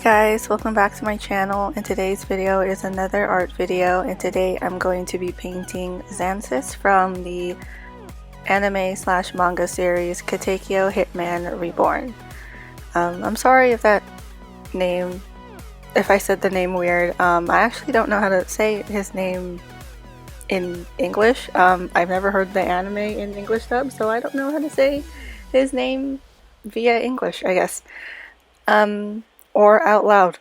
guys, welcome back to my channel, and today's video is another art video, and today I'm going to be painting Xanxus from the anime/manga series Katekyo Hitman Reborn. I'm sorry if I said the name weird. I actually don't know how to say his name in English. I've never heard the anime in English dub, so I don't know how to say his name via English, I guess. Or out loud.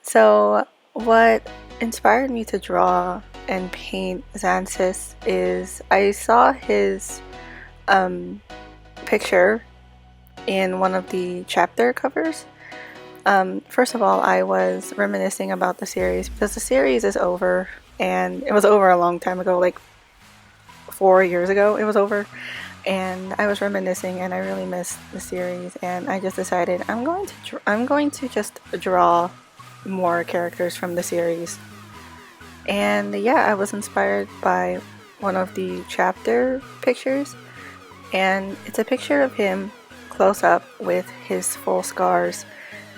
So what inspired me to draw and paint Xanxus is I saw his picture in one of the chapter covers. First of all, I was reminiscing about the series because the series is over, and it was over a long time ago, like 4 years ago it was over. And I was reminiscing, and I really missed the series, and I just decided I'm going to just draw more characters from the series. And yeah, I was inspired by one of the chapter pictures, and it's a picture of him close up with his full scars.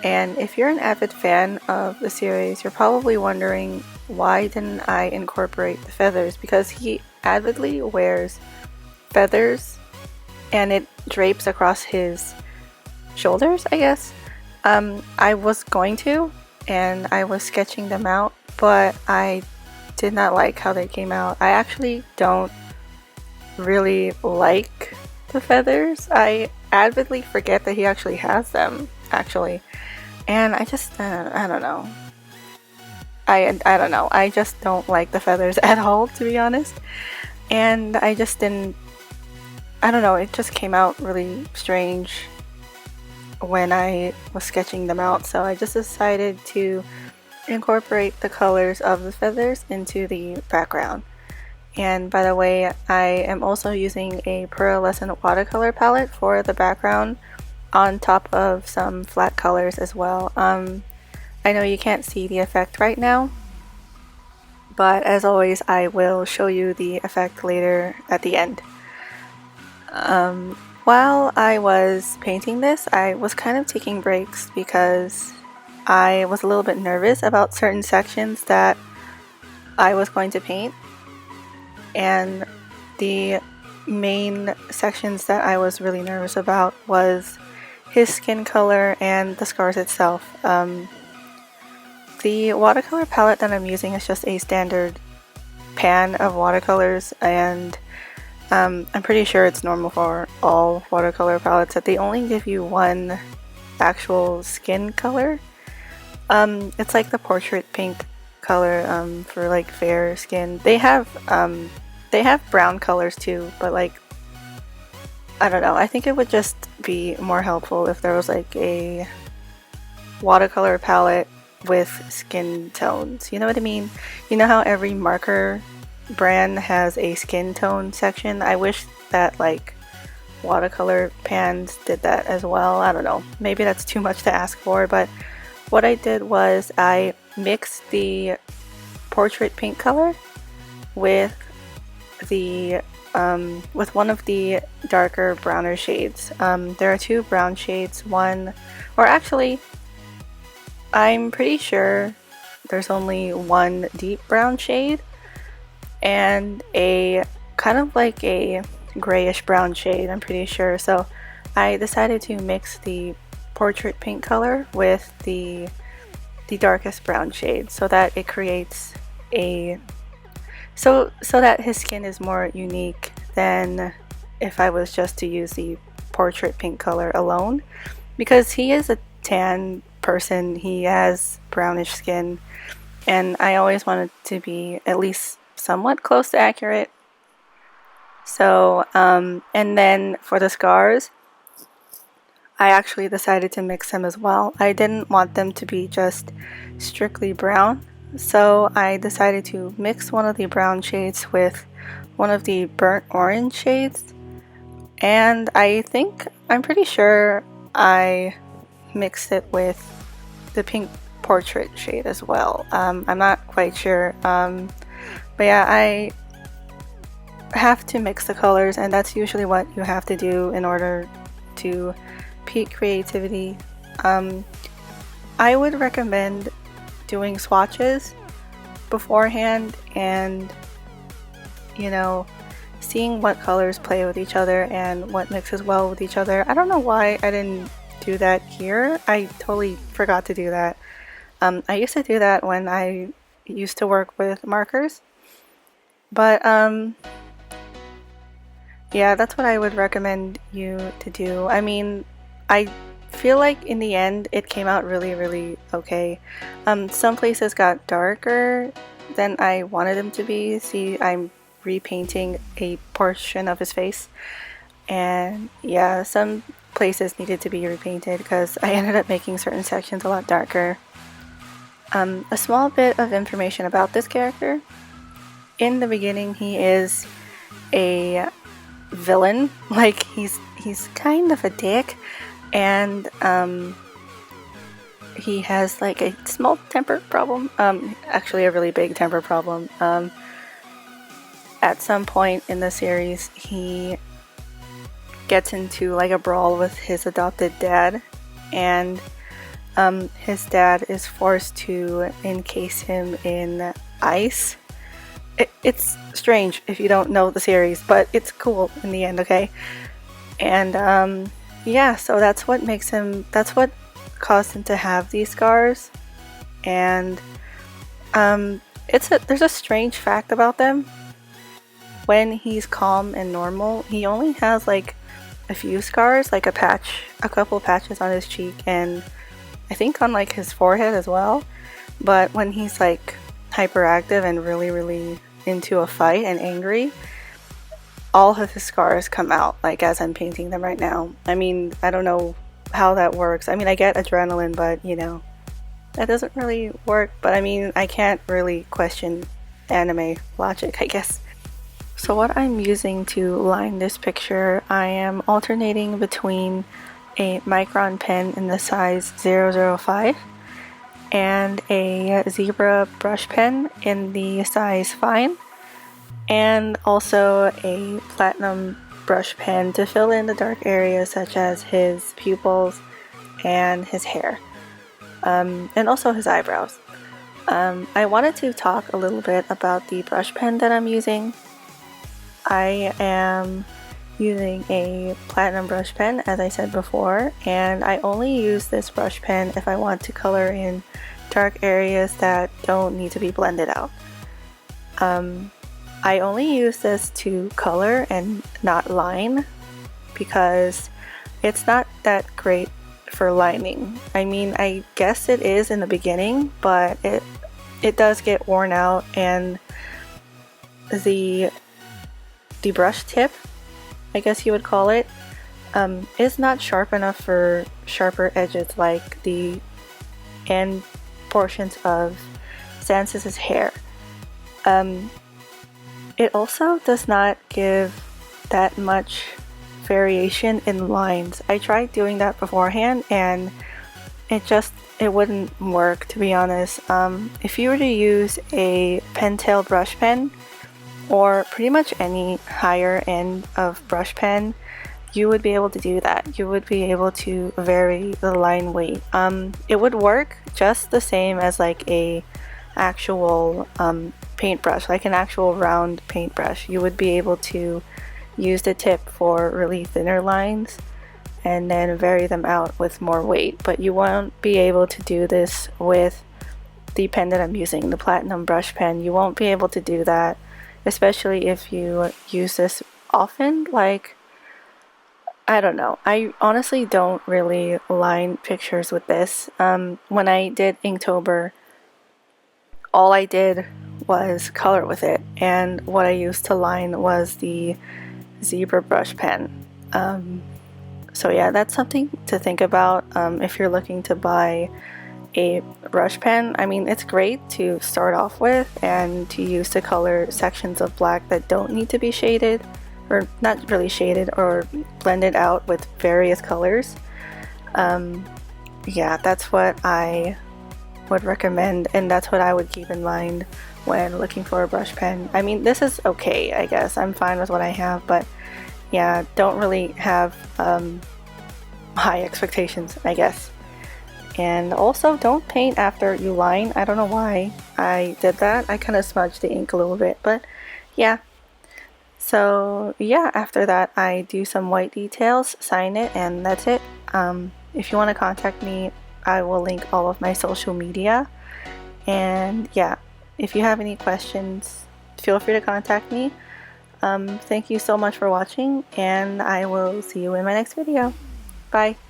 And if you're an avid fan of the series, you're probably wondering, why didn't I incorporate the feathers? Because he avidly wears feathers, and it drapes across his shoulders, I guess. I was going to, and I was sketching them out, but I did not like how they came out. I actually don't really like the feathers. I avidly forget that he actually has them, actually. And I just, I don't know. I don't know. I just don't like the feathers at all, to be honest. And I just didn't, I don't know, it just came out really strange when I was sketching them out, so I just decided to incorporate the colors of the feathers into the background. And by the way, I am also using a pearlescent watercolor palette for the background on top of some flat colors as well. I know you can't see the effect right now, but as always, I will show you the effect later at the end. While I was painting this, I was kind of taking breaks because I was a little bit nervous about certain sections that I was going to paint. And the main sections that I was really nervous about was his skin color and the scars itself. The watercolor palette that I'm using is just a standard pan of watercolors, and I'm pretty sure it's normal for all watercolor palettes that they only give you one actual skin color. It's like the portrait pink color for like fair skin. They have brown colors too, but like, I don't know. I think it would just be more helpful if there was like a watercolor palette with skin tones. You know what I mean? You know how every marker brand has a skin tone section? I wish that like watercolor pans did that as well. I don't know, maybe that's too much to ask for, but what I did was I mixed the portrait pink color with the with one of the darker browner shades. There are two brown shades, one, or actually I'm pretty sure there's only one deep brown shade and a kind of like a grayish brown shade, I'm pretty sure. So I decided to mix the portrait pink color with the darkest brown shade so that it creates a so that his skin is more unique than if I was just to use the portrait pink color alone, because he is a tan person, he has brownish skin, and I always wanted to be at least somewhat close to accurate. So and then for the scars, I actually decided to mix them as well. I didn't want them to be just strictly brown, so I decided to mix one of the brown shades with one of the burnt orange shades, and I'm pretty sure I mixed it with the pink portrait shade as well. I'm not quite sure, but yeah, I have to mix the colors, and that's usually what you have to do in order to peak creativity. I would recommend doing swatches beforehand and, you know, seeing what colors play with each other and what mixes well with each other. I don't know why I didn't do that here. I totally forgot to do that. I used to do that when I used to work with markers, but yeah, that's what I would recommend you to do. I mean, I feel like in the end it came out really okay. Some places got darker than I wanted them to be. See, I'm repainting a portion of his face, and yeah, some places needed to be repainted because I ended up making certain sections a lot darker. A small bit of information about this character. In the beginning, he is a villain. Like, he's kind of a dick, and he has like a small temper problem. Actually a really big temper problem. At some point in the series, he gets into like a brawl with his adopted dad, and his dad is forced to encase him in ice. It's strange if you don't know the series, but it's cool in the end, okay? And yeah, so that's what caused him to have these scars. And there's a strange fact about them. When he's calm and normal, he only has like a few scars, like a couple patches on his cheek, and I think on like his forehead as well. But when he's like hyperactive and really into a fight and angry, all of his scars come out, like as I'm painting them right now. I mean, I don't know how that works. I mean, I get adrenaline, but you know, that doesn't really work. But I mean, I can't really question anime logic, I guess. So what I'm using to line this picture, I am alternating between a micron pen in the size 005 and a zebra brush pen in the size fine, and also a platinum brush pen to fill in the dark areas such as his pupils and his hair, and also his eyebrows. I wanted to talk a little bit about the brush pen that I'm using. I am using a platinum brush pen, as I said before, and I only use this brush pen if I want to color in dark areas that don't need to be blended out. I only use this to color and not line because it's not that great for lining. I mean, I guess it is in the beginning, but it does get worn out, and the brush tip, I guess you would call it, is not sharp enough for sharper edges like the end portions of Xanxus' hair. It also does not give that much variation in lines. I tried doing that beforehand and it wouldn't work, to be honest. If you were to use a pen tail brush pen, or pretty much any higher end of brush pen, you would be able to do that. You would be able to vary the line weight. It would work just the same as like a actual paintbrush, like an actual round paintbrush. You would be able to use the tip for really thinner lines and then vary them out with more weight, but you won't be able to do this with the pen that I'm using, the platinum brush pen. You won't be able to do that, especially if you use this often. Like, I don't know, I honestly don't really line pictures with this. When I did Inktober, all I did was color with it, and what I used to line was the zebra brush pen. So yeah, that's something to think about if you're looking to buy a brush pen. I mean, it's great to start off with and to use to color sections of black that don't need to be shaded, or not really shaded, or blended out with various colors. Yeah, that's what I would recommend, and that's what I would keep in mind when looking for a brush pen. I mean, this is okay, I guess. I'm fine with what I have, but yeah, don't really have high expectations, I guess. And also, don't paint after you line. I don't know why I did that. I kind of smudged the ink a little bit, but yeah. So yeah, after that I do some white details, sign it, and that's it. If you want to contact me, I will link all of my social media. And yeah, if you have any questions, feel free to contact me. Thank you so much for watching, and I will see you in my next video. Bye!